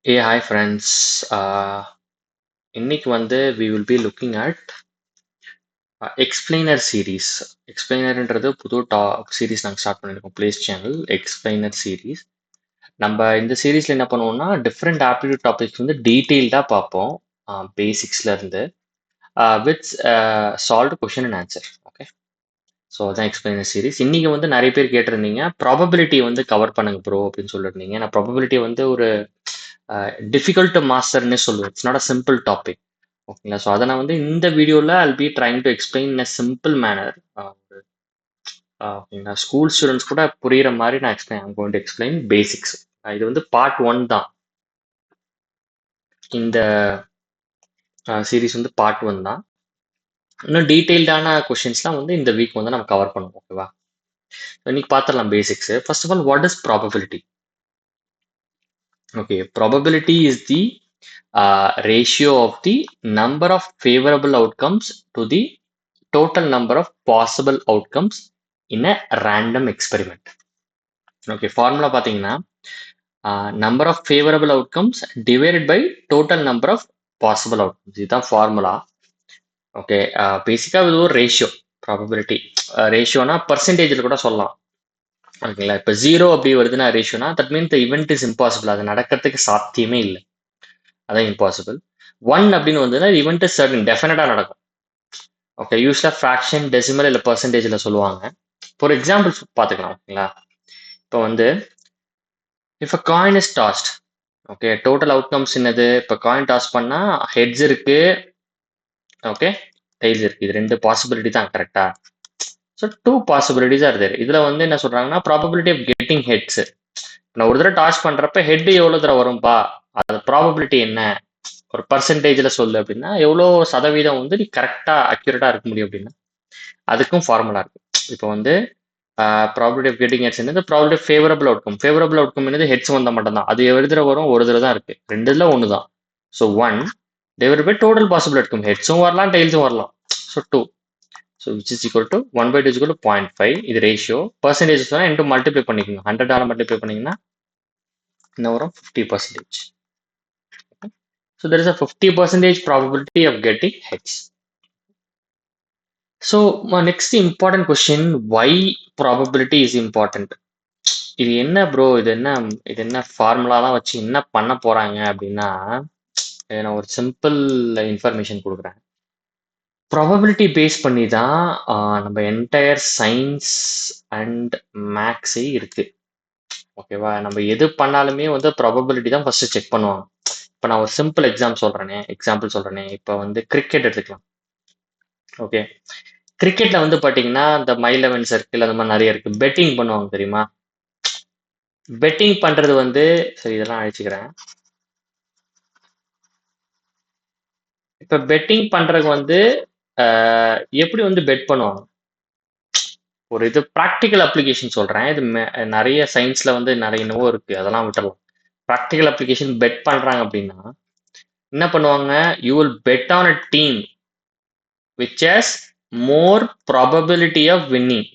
Hey, hi friends. இன்னைக்கு வந்து we will be looking at explainer series. எக்ஸ்பிளைனர்ன்றது புது series நாங்கள் ஸ்டார்ட் பண்ணியிருக்கோம் பிளேஸ் சேனல் எக்ஸ்பிளைனர் சீரிஸ். நம்ம இந்த சீரீஸ்ல என்ன பண்ணுவோம்னா டிஃப்ரெண்ட் ஆப்டிடியூட் டாபிக்ஸ் வந்து டீட்டெயில்டாக பார்ப்போம், பேசிக்ஸ்ல இருந்து with solved question and answer. Okay, so அதான் எக்ஸ்பிளைனர் சீரிஸ். இன்னைக்கு வந்து நிறைய பேர் கேட்டிருந்தீங்க ப்ராபபிலிட்டி வந்து கவர் பண்ணுங்க ப்ரோ அப்படின்னு சொல்லியிருந்தீங்க. நான் ப்ராபபிலிட்டி வந்து ஒரு டிஃபிகல்ட் டு மாஸ்டர்னே சொல்லுவேன். It's not a simple topic. ஓகேங்களா? ஸோ அதை நான் வந்து இந்த வீடியோவில் I'll be trying to explain in a simple manner. ஓகேங்களா? ஸ்கூல் ஸ்டூடெண்ட்ஸ் கூட புரியுற மாதிரி நான் I'm going to explain basics. இது வந்து பார்ட் 1 தான். இந்த சீரிஸ் வந்து பார்ட் 1 தான். இன்னும் டீட்டெயில்டான கொஷின்ஸ்லாம் வந்து இந்த வீக் வந்து நம்ம கவர் பண்ணுவோம். ஓகேவா? இன்னைக்கு பார்த்துடலாம் basics. First of all, what is probability? Okay, probability is the ratio of the number of favorable outcomes to the total number of possible outcomes in a random experiment. Okay, formula பார்த்தீங்கன்னா number of favorable outcomes divided by total number of possible outcomes. இதுதான் formula. Okay, பேசிக்காக இது ஒரு ratio. Probability ரேஷியோனா பர்சன்டேஜில் கூட சொல்லலாம். ஓகேங்களா? இப்போ 0 அப்படி வருதுன்னா ரேஷியோனா that mean the event is impossible. அது நடக்கிறதுக்கு சாத்தியமே இல்லை, அதான் இம்பாசிபிள். 1 அப்படின்னு வந்ததுன்னா இவெண்ட் இஸ் சர்டன், டெஃபினட்டாக நடக்கும். ஓகே, யூஸ்வலாக ஃப்ராக்ஷன், டெசிமல் இல்லை பர்சன்டேஜில் சொல்லுவாங்க. ஃபார் எக்ஸாம்பிள்ஸ் பார்த்துக்கலாம். ஓகேங்களா? இப்போ வந்து if a coin is tossed, okay, total outcomes என்னது? இப்போ காயின் டாஸ் பண்ணால் ஹெட்ஸ் இருக்கு, ஓகே, டெய்ல்ஸ் இருக்கு. இது ரெண்டு பாசிபிலிட்டி தான், கரெக்டா? So 2 possibilities are there. இதில் வந்து என்ன சொல்கிறாங்கன்னா ப்ராபபிலிட்டி ஆஃப் கெட்டிங் ஹெட்ஸ். நான் ஒரு தடவை டாஸ் பண்ணுறப்ப ஹெட் எவ்வளோ தடவை வரும்பா, அது ப்ராபபிலிட்டி என்ன, ஒரு பர்சன்டேஜில் சொல்லு அப்படின்னா எவ்வளோ சதவீதம் வந்து நீ கரெக்டாக அக்யூரேட்டாக இருக்க முடியும் அப்படின்னா அதுக்கும் ஃபார்முலா இருக்கு. இப்போ வந்து ப்ராபபிலிட்டி ஆஃப் கெட்டிங் ஹெட்ஸ் என்னது? Probability of favourable outcome. Favourable outcome என்னது? ஹெட்ஸ் வந்தால் மட்டும்தான். அது ஒரு தடவை வரும், ஒரு தடவை தான் இருக்கு, ரெண்டுல ஒன்று தான். So 1 divide by total possible outcome. ஹெட்ஸும் வரலாம், டெய்ல்ஸும் வரலாம். So 2. So which is equal to 1/2 is equal to 0.5. இது ரேஷியோ. பர்சன்டேஜ் சொன்னால் இன்ட்டு மல்டிப்ளை பண்ணிக்கோங்க. 100 மல்டிப்ளை பண்ணிங்கன்னா என்ன வரும்? 50%. So there is a 50% probability of getting heads. So my next important question, why probability is important? இது என்ன ப்ரோ, இது என்ன ஃபார்முலாலாம் வச்சு என்ன பண்ண போறாங்க அப்படின்னா, நான் ஒரு சிம்பிள் இன்ஃபர்மேஷன் கொடுக்குறேன். ப்ராபபிலிட்டி பேஸ் பண்ணி தான் நம்ம என்டையர் சயின்ஸ் அண்ட் மேக்ஸே இருக்கு. ஓகேவா? நம்ம எது பண்ணாலுமே வந்து ப்ராபபிலிட்டி தான் ஃபர்ஸ்ட் செக் பண்ணுவாங்க. இப்போ நான் ஒரு சிம்பிள் எக்ஸாம்பிள் சொல்றேனே. இப்போ வந்து கிரிக்கெட் எடுத்துக்கலாம். ஓகே, கிரிக்கெட்ல வந்து பாத்தீங்கன்னா இந்த மை 11 சர்க்கிள் அந்த மாதிரி நிறைய இருக்கு. பெட்டிங் பண்ணுவாங்க, தெரியுமா? பெட்டிங் பண்றது வந்து, சரி இதெல்லாம் அழிச்சுக்கிறேன். இப்ப பெட்டிங் பண்றது வந்து எப்படி வந்து பெட் பண்ணுவாங்க? ஒரு இது ப்ராக்டிக்கல் அப்ளிகேஷன் சொல்றேன். இது நிறைய சயின்ஸ்ல வந்து நிறைய என்னவோ இருக்கு, அதெல்லாம் விட்டுறலாம். ப்ராக்டிக்கல் அப்ளிகேஷன் பெட் பண்றாங்க அப்படின்னா என்ன பண்ணுவாங்க? You will bet on a team which has more probability of winning.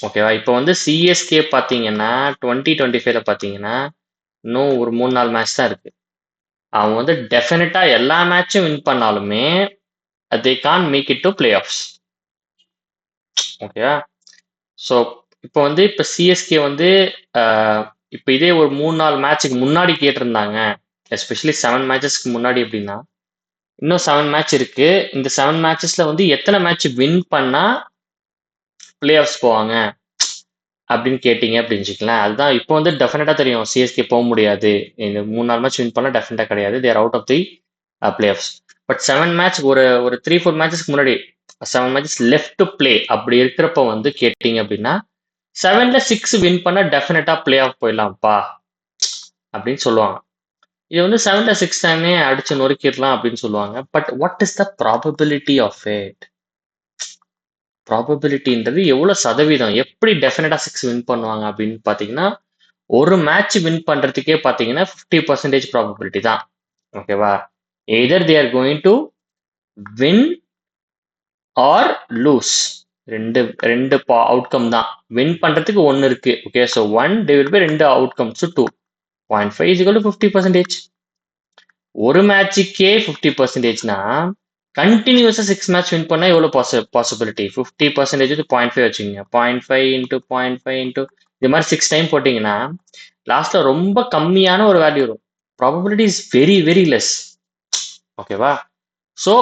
ஓகேவா? இப்போ வந்து சிஎஸ்கே பார்த்தீங்கன்னா 2025ல பார்த்தீங்கன்னா இன்னும் ஒரு 3-4 மேட்ச் தான் இருக்கு. அவங்க வந்து டெஃபினட்டா எல்லா மேட்சும் வின் பண்ணாலுமே they can make it to playoffs. ஓகேவா? ஸோ இப்போ வந்து இப்போ சிஎஸ்கே வந்து இப்போ இதே ஒரு 3-4 மேட்சுக்கு முன்னாடி கேட்டிருந்தாங்க, எஸ்பெஷலி 7 மேட்சஸ்க்கு முன்னாடி. அப்படின்னா இன்னும் 7 மேட்ச் இருக்கு. இந்த 7 மேட்சஸ்ல வந்து எத்தனை மேட்ச் வின் பண்ணா பிளே ஆஃப்ஸ் போவாங்க அப்படின்னு கேட்டீங்க அப்படின்னு வச்சுக்கலாம். அதுதான் இப்போ வந்து டெஃபினட்டா தெரியும், சிஎஸ்கே போக முடியாது. இந்த 3-4 மேட்ச் வின் பண்ணலாம் டெஃபினட்டா கிடையாது. They're out of the playoffs. But 7 match ஒரு 3-4 மேட்சஸ்க்கு முன்னாடி 7 மேட்சஸ் லெஃப்ட் டு பிளே அப்படி இருக்கிறப்ப வந்து கேட்டீங்க அப்படின்னா 7ல 6 வின் பண்ணா டெஃபினட்டா பிளே ஆஃப் போயிடலாம்ப்பா அப்படின்னு சொல்லுவாங்க. இது வந்து 7ல 6 தானே, அடிச்சு நொறுக்கிடலாம் அப்படின்னு சொல்லுவாங்க. But what is the probability of it? ப்ராபபிலிட்டின்றது எவ்வளவு சதவீதம், எப்படி டெஃபினட்டா 6 வின் பண்ணுவாங்க அப்படின்னு பாத்தீங்கன்னா, ஒரு மேட்ச் வின் பண்றதுக்கே பாத்தீங்கன்னா 50% ப்ராபபிலிட்டி தான். ஓகேவா? Either they are going to win or lose. ரெண்டு ரெண்டு அவுட்கம் தான். வின் பண்றதுக்கு ஒன்னு இருக்கு. Okay, so 1 divide by 2 outcomes 2. 0.5 is equal to 50%. ஒரு மேட்சுக்கே 50%னா கண்டினியூஸா 6 மேட்ச் வின் பண்ணா எவ்வளவு பாசிபிலிட்டி? 50% 0.5 வச்சுக்கோங்க. 0.5 இன்டூ 0.5 இன்டூ இது மாதிரி 6 டைம் போட்டீங்கன்னா லாஸ்ட்ல ரொம்ப கம்மியான ஒரு வேல்யூ வரும். Probability is very very less. ஓகேவா? ஸோ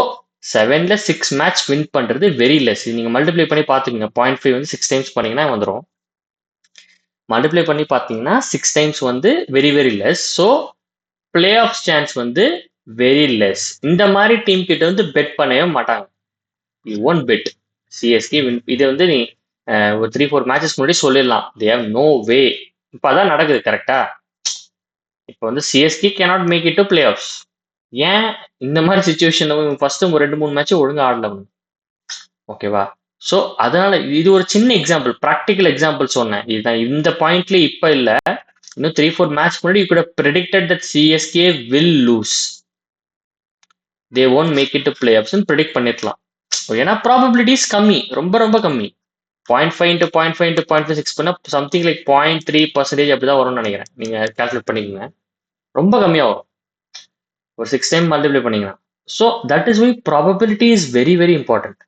7ல 6 மேட்ச் வின் பண்றது வெரி லெஸ். நீங்க மல்டிப்ளை பண்ணி பாத்துக்கோங்க. 0.5 வந்து 6 டைம்ஸ் பண்ணீங்கன்னா வந்துடும். மல்டிப்ளை பண்ணி பார்த்தீங்கன்னா 6 டைம்ஸ் வந்து very very less. So playoff chance வந்து வெரி லெஸ். இந்த மாதிரி டீம் கிட்ட வந்து பெட் பண்ணவே மாட்டாங்க. You won't bet CSK win. இது வந்து நீ ஒரு 3-4 மேட்சஸ் முன்னாடி சொல்லிடலாம். They have no way. இப்போ அதான் நடக்குது கரெக்டா? இப்போ வந்து CSK cannot make it to playoffs. ஏன் இந்த மாதிரி சுச்சுவேஷன் ஃபர்ஸ்ட் 2-3 மேட்ச் ஒழுங்கா ஆடல. ஓகேவா? ஸோ அதனால இது ஒரு சின்ன எக்ஸாம்பிள், ப்ராக்டிக்கல் எக்ஸாம்பிள் சொன்னேன். இதுதான் இந்த பாயிண்ட்ல இப்ப இல்ல, இன்னும் 3-4 மேட்ச் முன்னாடி you could have predicted that CSK will lose. They won't make it to playoffs ன்னு predict பண்ணிருக்கலாம். ஏன்னா ப்ராபபிலிட்டிஸ் கம்மி, ரொம்ப ரொம்ப கம்மி. 0.5 into 0.5 into 0.56 பண்ணா சம்திங் லைக் 0.3% அப்படிதான் வரும்னு நினைக்கிறேன். நீங்க கால்குலேட் பண்ணிக்கோங்க. ரொம்ப கம்மியா வரும். ஒரு 6 டைம் மல்டிப்ளை பண்ணீங்கன்னா. So that is why probability is very very important.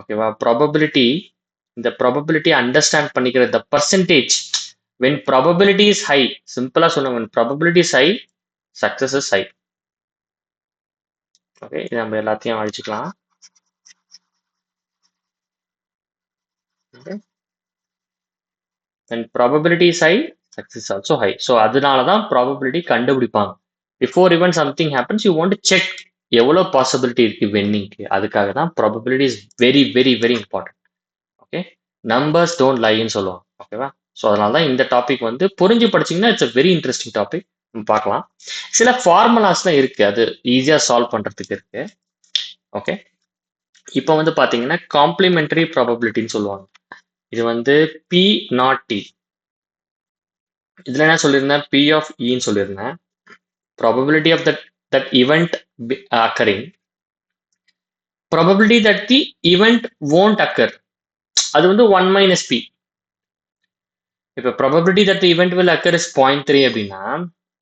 ஓகேவா? ப்ராபபிலிட்டி, இந்த ப்ராபபிலிட்டி அண்டர்ஸ்டாண்ட் பண்ணிக்கிற the percentage. when probability is high, சிம்பிளா சொல்லுங்க, when probability is high, success is high. Okay, இது நம்ம எல்லாத்தையும் அழிச்சுக்கலாம். when probability is high, success is also high. So அதனால தான் ப்ராபபிலிட்டி கண்டுபிடிப்பாங்க. Before even something happens, you want to check எவ்வளோ பாசிபிலிட்டி இருக்கு வென்னிங்க்கு. அதுக்காக தான் probability is very very very important. Okay, numbers don't லைன்னு சொல்லுவாங்க. ஓகேவா? ஸோ அதனால தான் இந்த டாபிக் வந்து புரிஞ்சு படிச்சீங்கன்னா it's a very interesting topic. பார்க்கலாம். சில ஃபார்முலாஸ்லாம் இருக்கு, அது ஈஸியாக சால்வ் பண்றதுக்கு இருக்கு. ஓகே, இப்போ வந்து பாத்தீங்கன்னா காம்ப்ளிமெண்டரி ப்ராபபிலிட்டின்னு சொல்லுவாங்க. இது வந்து பி நாட் டி. இதுல என்ன சொல்லியிருந்தேன்? பி ஆஃப் இன்னு சொல்லியிருந்தேன். Probability of that event occurring, probability that the event won't occur, அது வந்து 1 minus p. இப்போ probability that the event will occur is 0.3 அப்படின்னா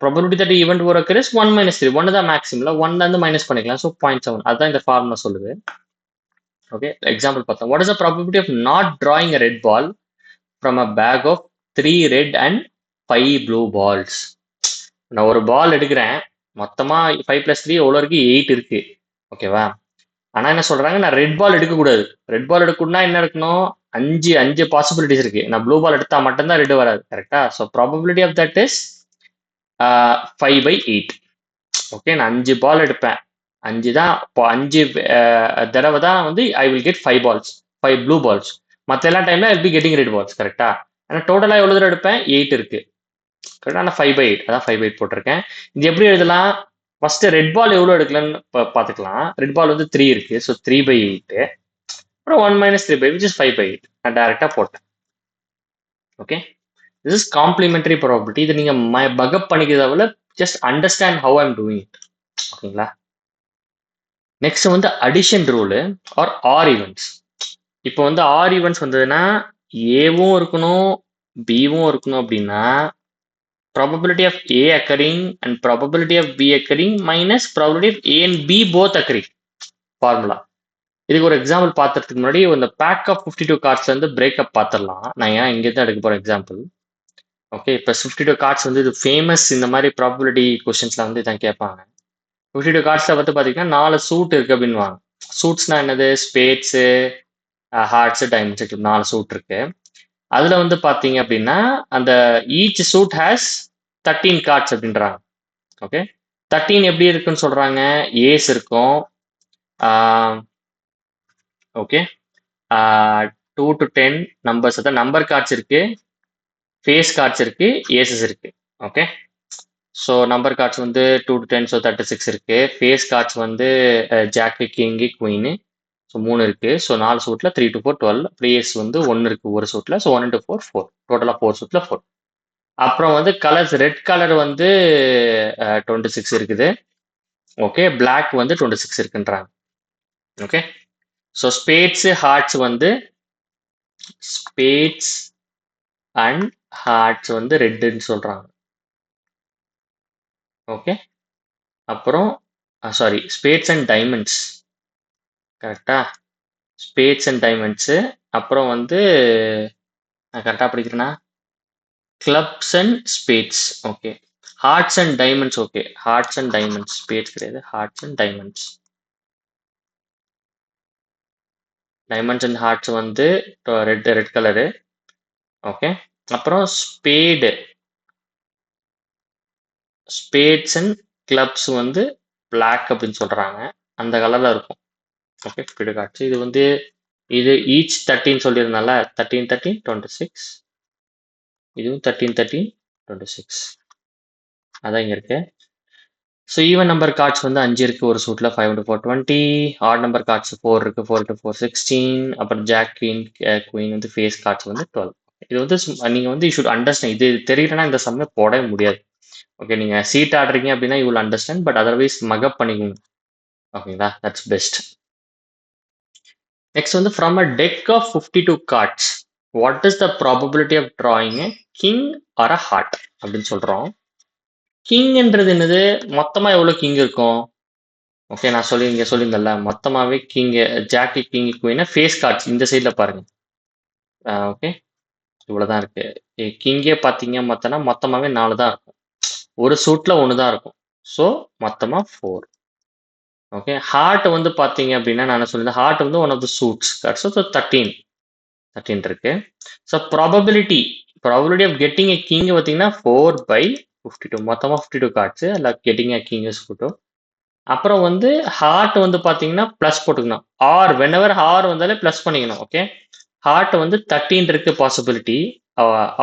probability that the event will occur is 1 minus 3. 1 தான் மேக்ஸிமம்ல, 1 வந்து மைனஸ் பண்ணிக்கலாம். So 0.7. அதுதான் இந்த ஃபார்முலா சொல்லுது. ஓகே, எக்ஸாம்பிள் பார்த்தோம். What is the probability of not drawing a red ball from a bag of 3 red and 5 blue balls? நான் ஒரு பால் எடுக்கிறேன், மொத்தமா 5 + 3 எவ்வளோ இருக்கு? 8 இருக்கு. ஓகேவா? ஆனா என்ன சொல்றாங்க, நான் ரெட் பால் எடுக்கக்கூடாது. ரெட் பால் எடுக்கணும்னா என்ன எடுக்கணும்? 5 பாசிபிலிட்டிஸ் இருக்கு. நான் ப்ளூ பால் எடுத்தா மட்டும்தான் ரெட் வராது. கரெக்டா? So probability of that is 5/8. Okay, நான் 5 பால் எடுப்பேன். 5 தான், இப்போ 5 தடவை தான் வந்து I will get 5 balls, 5 blue balls. மற்ற எல்லா டைம்ல I will be getting red balls. கரெக்டா? ஆனால் டோட்டலாக எவ்வளோ தடவை எடுப்பேன்? 8 இருக்கு. கரெக்டா? நான் 5/8, அதான் 5/8 போட்டிருக்கேன். இது எப்படி எழுதலாம்? ஃபர்ஸ்ட் ரெட் பால் எவ்வளோ எடுக்கலன்னு பார்த்துக்கலாம். ரெட் பால் வந்து 3 இருக்கு. ஸோ 3/8. அப்புறம் 1 minus 3/, which is 5/8. நான் டைரக்டா போட்டேன். Okay, this is complementary probability. இது நீங்க பகப் பண்ணிக்கிறத விட just understand how I'm doing it. ஓகேங்களா? நெக்ஸ்ட் வந்து addition rule or or events. இப்போ வந்து ஆர் ஈவெண்ட்ஸ் வந்ததுன்னா ஏவும் இருக்கணும் பிவும் இருக்கணும். அப்படின்னா probability of A occurring and probability of B occurring minus probability of A and B both occurring. Formula. இதுக்கு ஒரு எக்ஸாம்பிள் பார்த்துறதுக்கு முன்னாடி இந்த பேக் ஆஃப் 52 கார்ட்ஸ்ல இருந்து பிரேக்கப் பார்த்துடலாம். நான் ஏன் இங்கே தான் எடுக்க போறேன் எக்ஸாம்பிள். ஓகே, இப்போ 52 கார்ட்ஸ் வந்து இது ஃபேமஸ். இந்த மாதிரி ப்ராபபிலிட்டி கொஸ்டின்ஸ்ல வந்து இதான் கேட்பாங்க. 52 கார்ட்ஸ்ல வந்து பார்த்தீங்கன்னா 4 சூட் இருக்கு அப்படின்வாங்க. சூட்ஸ்னா என்னது? ஸ்பேட்ஸு, ஹார்ட்ஸு, டைமண்ட்ஸ், 4 சூட் இருக்கு. அதுல வந்து பார்த்தீங்க அப்படின்னா அந்த ஈச் சூட் ஹேஸ் 13 கார்ட்ஸ் அப்படின்றாங்க. ஓகே, 13 எப்படி இருக்குன்னு சொல்றாங்க? ஏஸ் இருக்கும். ஓகே, 2 to 10 நம்பர்ஸ், அதான் நம்பர் கார்ட்ஸ் இருக்கு, ஃபேஸ் கார்ட்ஸ் இருக்கு, ஏசஸ் இருக்கு. ஓகே, ஸோ நம்பர் கார்ட்ஸ் வந்து 2 to 10, ஸோ 36 இருக்கு. ஃபேஸ் கார்ட்ஸ் வந்து ஜாக்கு, கிங்கு, குயின், ஸோ 3 இருக்கு. So 4 சூட்ல 3 to 4 12. ஃபேஸ் வந்து 1 இருக்கு ஒரு சூட்ல. So 1 into 4 4. டோட்டலாக 4 சூட்ல 4. அப்புறம் வந்து கலர்ஸ், ரெட் கலர் வந்து 26 இருக்குது. ஓகே, பிளாக் வந்து 26 இருக்குன்றாங்க. ஓகே, ஸோ ஸ்பேட்ஸ், ஹார்ட்ஸ் வந்து ஸ்பேட்ஸ் அண்ட் ஹார்ட்ஸ் வந்து ரெட்டுன்னு சொல்றாங்க. ஓகே. அப்புறம் சாரி, ஸ்பேட்ஸ் அண்ட் டைமண்ட்ஸ். கரெக்டா? Spades and diamonds. அப்புறம் வந்து நான் கரெக்டாக படிக்கிறேன்னா clubs and spades. Okay. Hearts and diamonds. Okay, hearts and diamonds. Spades கிடையாது, hearts and diamonds. Diamonds and hearts வந்து ரெட் கலரு. ஓகே. அப்புறம் ஸ்பேட்ஸ் அண்ட் கிளப்ஸ் வந்து பிளாக் அப்படின்னு சொல்றாங்க. அந்த கலர்ல இருக்கும். Okay, spade cards. இது வந்து இது ஈச் 13 சொல்லியிருந்தால 13 13 26. இதுவும் 13 13 26. அதான் இங்க இருக்கு. ஸோ ஈவன் நம்பர் கார்ட்ஸ் வந்து 5 இருக்கு ஒரு சூட்ல, 5 into 4 20. ஆட் நம்பர் கார்ட்ஸ் 4 இருக்கு, 4 into 4 16. அப்புறம் ஜாக் குயின் வந்து ஃபேஸ் கார்ட்ஸ் வந்து 12. இது வந்து நீங்க வந்து யூ ஷுட் அண்டர்ஸ்டாண்ட். இது தெரியலனா இந்த சம்மை போடவே முடியாது. ஓகே, நீங்க சீட் ஆடுறீங்க அப்படின்னா you will understand, but otherwise mug up பண்ணிக்கோங்க. ஓகேங்களா? That's best. நெக்ஸ்ட் வந்து from a deck of 52 cards what is the probability of drawing a king or a heart அப்படின்னு சொல்றோம். கிங்ன்றது என்னது? மொத்தமா எவ்வளவு கிங் இருக்கும்? ஓகே, நான் சொல்லியிருந்தேன்ல, மொத்தமாவே கிங், ஜாக்கி கிங் குயினா ஃபேஸ் கார்ட்ஸ் இந்த சைட்ல பாருங்க. ஓகே, இவ்வளவுதான் இருக்கு. கிங்கே பாத்தீங்க மொத்தமாவே 4 தான் இருக்கும். ஒரு சூட்ல 1 தான் இருக்கும். ஸோ மொத்தமா 4. ஓகே. ஹார்ட் வந்து பாத்தீங்க அப்படின்னா நான் என்ன சொல்லியிருந்தேன், ஹார்ட் வந்து one of the suits cards. So 13 இருக்கு. So probability of getting a king பார்த்தீங்கன்னா 4/52. மொத்தமாக 52 கார்ட்ஸ் அல்ல கெட்டிங் எ கிங் இஸ் 52. அப்புறம் வந்து ஹார்ட் வந்து பார்த்தீங்கன்னா ப்ளஸ் போட்டுக்கணும். ஆர் வென்எவர் ஆர் வந்தாலே ப்ளஸ் பண்ணிக்கணும். ஓகே. ஹார்ட் வந்து 13 இருக்கு பாசிபிலிட்டி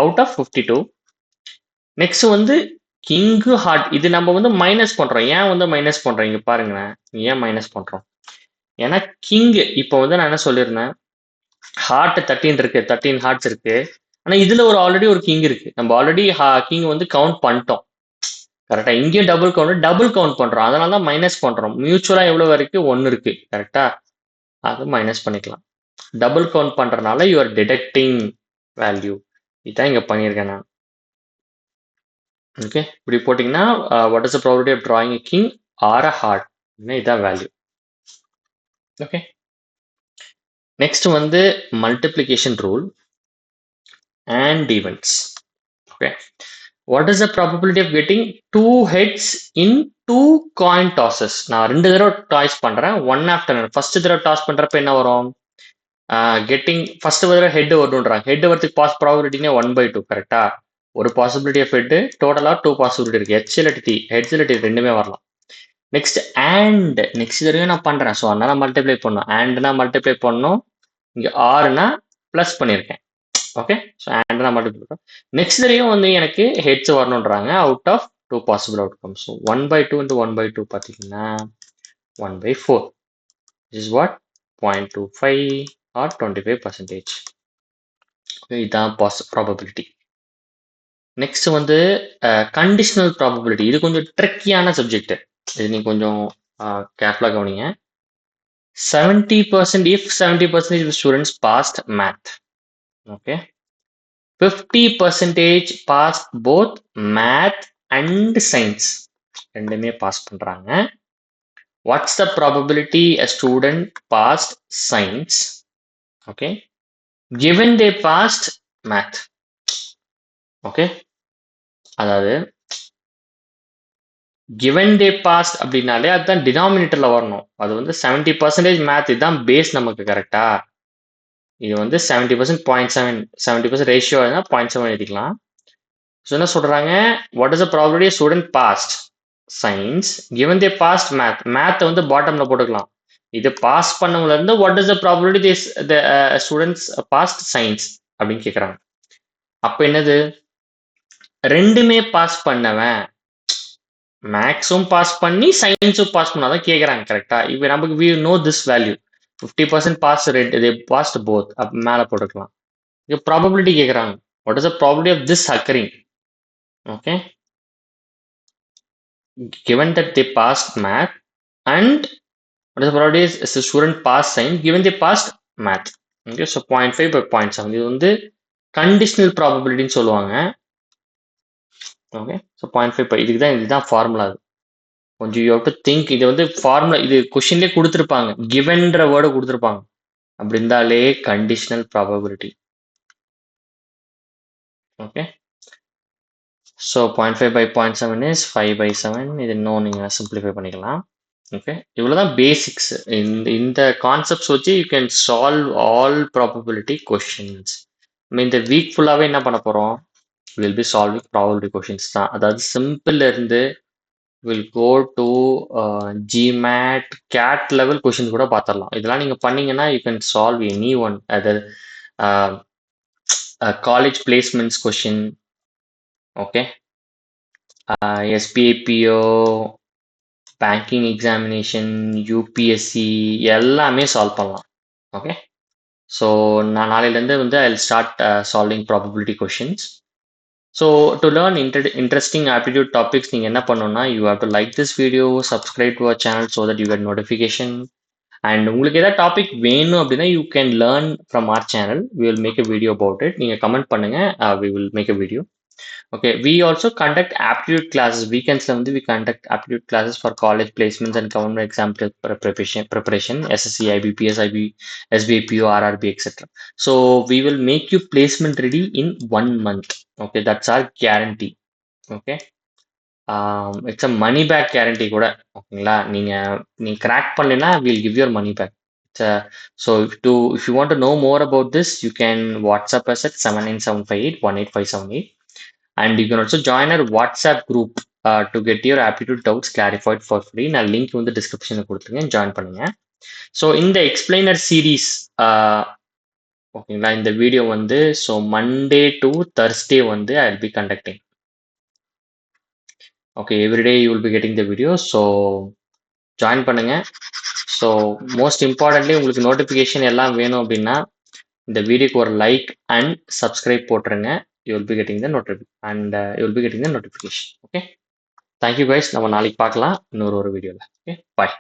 அவுட் ஆஃப் 52. நெக்ஸ்ட் வந்து கிங்கு ஹார்ட் இது நம்ம வந்து மைனஸ் பண்றோம். ஏன் வந்து மைனஸ் பண்றோம் இங்க பாருங்களேன். ஏன் மைனஸ் பண்றோம்? ஏன்னா கிங் இப்போ வந்து நான் என்ன சொல்லியிருந்தேன், ஹார்ட் 13 இருக்கு, 13 ஹார்ட்ஸ் இருக்கு. ஆனா இதுல ஆல்ரெடி ஒரு கிங் இருக்கு. நம்ம ஆல்ரெடி கிங் வந்து கவுண்ட் பண்ணிட்டோம். கரெக்டா? இங்கேயும் டபுள் கவுண்ட் பண்றோம். அதனால தான் மைனஸ் பண்றோம். மியூச்சுவலா எவ்வளவு வரைக்கும் 1 இருக்கு. கரெக்டா? அது மைனஸ் பண்ணிக்கலாம். டபுள் கவுண்ட் பண்றதுனால யூ ஆர் டிடெக்டிங் வேல்யூ. இதான் இங்க பண்ணியிருக்கேன் நான். ஓகே, இப்படி போட்டீங்கன்னா what is the probability of drawing a king or a heart? இதான் வேல்யூ. ஓகே. நெக்ஸ்ட் வந்து multiplication rule and events. Okay. What is the probability of getting 2 heads in 2 coin tosses? நான் 2 தடவை டாஸ் பண்றேன், one after. First தடவை toss பண்றப்ப என்ன வரும்? Getting first தடவை ஹெட் வரணுன்றாங்க. ஹெட் வரதுக்கு ப்ராபபிலிட்டினே 1/2. கரெக்டா? ஒரு பாசிபிலிட்டி ஆஃப் ஹெட், டோட்டலா 2 பாசிபிலிட்டி இருக்கு. ஹெச் இல்லாட்டி டி, ஹெட்ஸ் இல்லாட்டி ரெண்டுமே வரலாம். நெக்ஸ்ட் அண்ட் நெக்ஸ்ட் தடவையும் நான் பண்றேன். ஸோ அதனால மல்டிப்ளை பண்ணணும். அண்ட்னா மல்டிப்ளை பண்ணணும். இங்க ஆறுனா பிளஸ் பண்ணியிருக்கேன். ஓகே. ஸோ அண்ட் நான் மல்டிப்ளை. நெக்ஸ்ட் தடவையும் வந்து எனக்கு ஹெட்ஸ் வரணுன்றாங்க out of 2 possible outcomes. So 1/2 into 1/2 பார்த்தீங்கன்னா 1/4. Is what 0.25 or 25%. இதுதான் ப்ராபபிலிட்டி. நெக்ஸ்ட் வந்து கண்டிஷனல் ப்ராபபிலிட்டி. இது கொஞ்சம் ட்ரிக்கியான சப்ஜெக்ட். இது நீங்க கொஞ்சம் கேர்ஃபுல்லாக கவனிங்க. 70% if 70% of students passed math. Okay. 50% passed both math and science. ரெண்டுமே பாஸ் பண்றாங்க. What's the probability a student passed science? Okay. Given they passed math. Okay. அதாவது given they passed அப்படின்னாலே அதுதான் டினாமினேட்டர்ல வரணும். அது வந்து 70% மேத் இதுதான் பேஸ் நமக்கு. கரெக்டா? இது வந்து 70% 0.7, 70% ரேஷியோ 0.7 எழுதிக்கலாம். ஸோ என்ன சொல்றாங்க, what is the probability student passed science given they passed math. மேத்தை வந்து பாட்டம்ல போட்டுக்கலாம். இது பாஸ் பண்ணவங்கள இருந்து what is the probability students passed science அப்படின்னு கேட்குறாங்க. அப்போ என்னது, ரெண்டுமே பாஸ் பண்ணவன் மேக்ஸும் பாஸ் பண்ணி சயின்ஸும் பாஸ் பண்ணாதான் கேட்குறாங்க. கரெக்டா? இப்போ நமக்கு we know this value 50% pass rate, they passed both. அப்போ மேலே போட்டுக்கலாம். இது ப்ராபபிலிட்டி கேட்குறாங்க. What is the probability of this occurring? Okay. Given that they passed math and what is the probability is the student passed science given they passed math. Okay, so 0.5 by 0.7. இது வந்து conditional probability ன்னு சொல்லுவாங்க. Okay. So 0.5 இதுதான் formula. கொஞ்சம் you have to think. இது வந்து formula, இது கொஸ்டின்லேயே கொடுத்துருப்பாங்க, கிவன்ற வேர்டை கொடுத்துருப்பாங்க. அப்படி இருந்தாலே conditional probability. Okay. So 0.5/0.7 is 5/7. இது இன்னும் நீங்கள் சிம்பிளிஃபை பண்ணிக்கலாம். ஓகே. இவ்வளோதான் பேசிக்ஸ். இந்த கான்செப்ட்ஸ் வச்சு you can solve all probability questions. நம்ம இந்த வீக் ஃபுல்லாகவே என்ன பண்ண போகிறோம், will be solving probability questions தான். அதாவது சிம்பிள் இருந்து will go to GMAT CAT level questions கூட பார்த்துடலாம். இதெல்லாம் நீங்கள் பண்ணீங்கன்னா you can solve any one. அதாவது college placements question, okay, SBI PO, banking examination, UPSC எல்லாமே சால்வ் பண்ணலாம். ஓகே. ஸோ நான் நாளையிலேருந்து வந்து I will start solving probability questions. So to learn interesting aptitude topics நீங்கள் என்ன பண்ணணும்னா, you have to like this video, subscribe to our channel so that you get notification. And உங்களுக்கு ஏதாவது topic வேணும் அப்படின்னா you can learn from our channel. We will make a video about it. நீங்கள் comment பண்ணுங்கள், we will make a video. Okay. We also conduct aptitude classes. வீக்கெண்ட்ஸில் வந்து we conduct aptitude classes for college placements and government exam preparation, SSC, IBPS, SBI PO, RRB, etcetera. So we will make you placement ready in 1 month. Okay, that's our guarantee. Okay. It's a money back guarantee கூட. ஓகேங்களா. நீங்கள் crack பண்ணலைன்னா will give your money back. So if you want to know more about this, you can WhatsApp us at 79758 and you can also join our WhatsApp group to get your aptitude doubts clarified for free. நான் link வந்து டிஸ்கிரிப்ஷனில் கொடுத்துருங்க, join பண்ணுங்க. So இந்த explainer series, ஓகேங்களா, இந்த video வந்து so Monday to Thursday வந்து I will B conducting. Okay, everyday you will be getting the video. So join பண்ணுங்க. ஸோ மோஸ்ட் இம்பார்ட்டன்ட்லி உங்களுக்கு நோட்டிஃபிகேஷன் எல்லாம் வேணும் அப்படின்னா இந்த வீடியோக்கு ஒரு லைக் அண்ட் சப்ஸ்கிரைப் போட்டுருங்க. You will be getting the notification. Okay. Thank you guys. நம்ம நாளைக்கு பார்க்கலாம் இன்னொரு வீடியோவில். ஓகே, பாய்.